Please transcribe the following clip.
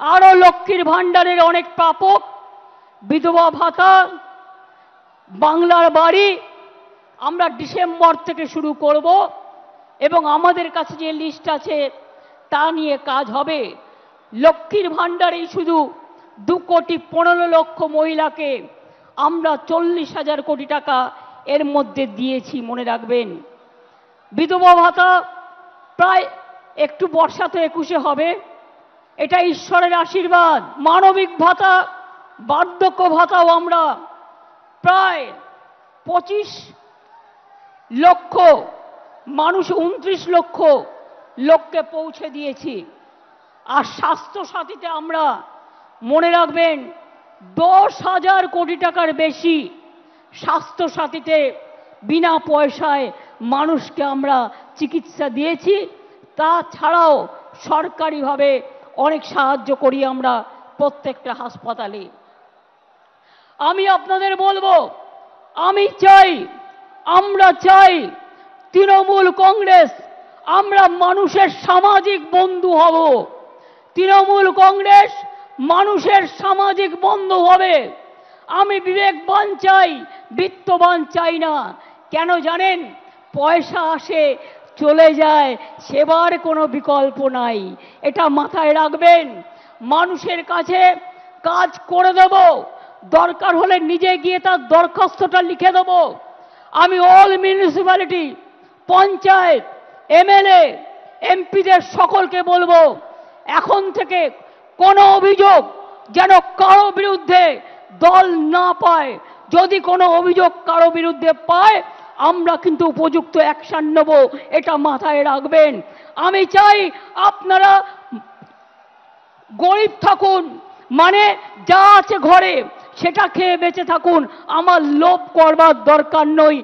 আরো লক্ষ্মীর ভাণ্ডারের অনেক প্রাপক, বিধবা ভাতা, বাংলার বাড়ি আমরা ডিসেম্বর থেকে শুরু করব এবং আমাদের কাছে যে লিস্ট আছে তা নিয়ে কাজ হবে। লক্ষ্মীর ভাণ্ডারেই শুধু 2,15,00,000 মহিলাকে আমরা 40,000 কোটি টাকা এর মধ্যে দিয়েছি, মনে রাখবেন। বিধবা ভাতা প্রায় একটু বর্ষা তো 21-এ হবে, এটা ঈশ্বরের আশীর্বাদ। মানবিক ভাতা, বার্ধক্য ভাতাও আমরা প্রায় 25 লক্ষ মানুষ, 29 লক্ষ লোককে পৌঁছে দিয়েছি। আর স্বাস্থ্য সাথীতে আমরা, মনে রাখবেন, 10,000 কোটি টাকার বেশি স্বাস্থ্য সাথীতে বিনা পয়সায় মানুষকে আমরা চিকিৎসা দিয়েছি। তাছাড়াও সরকারিভাবে অনেক সাহায্য করি আমরা প্রত্যেকটা হাসপাতালে। আমি আপনাদের বলবো, আমরা চাই তৃণমূল কংগ্রেস, আমরা মানুষের সামাজিক বন্ধু হব। তৃণমূল কংগ্রেস মানুষের সামাজিক বন্ধু হবে। আমি বিবেকবান চাই, বিত্তবান চাই না। কেন জানেন? পয়সা আসে চলে যায়, সেবার কোনো বিকল্প নাই, এটা মাথায় রাখবেন। মানুষের কাছে কাজ করে দেব, দরকার হলে নিজে গিয়ে তার দরখাস্তটা লিখে দেব। আমি অল মিউনিসিপ্যালিটি, পঞ্চায়েত, এমএলএ, এমপিদের সকলকে বলবো, এখন থেকে কোনো অভিযোগ যেন কারো বিরুদ্ধে দল না পায়। যদি কোনো অভিযোগ কারো বিরুদ্ধে পায়, আমরা কিন্তু উপযুক্ত অ্যাকশন নেব, এটা মাথায় রাখবেন। আমি চাই আপনারা গরিব থাকুন, মানে যা আছে ঘরে সেটা খেয়ে বেঁচে থাকুন। আমার লোভ করবার দরকার নয়।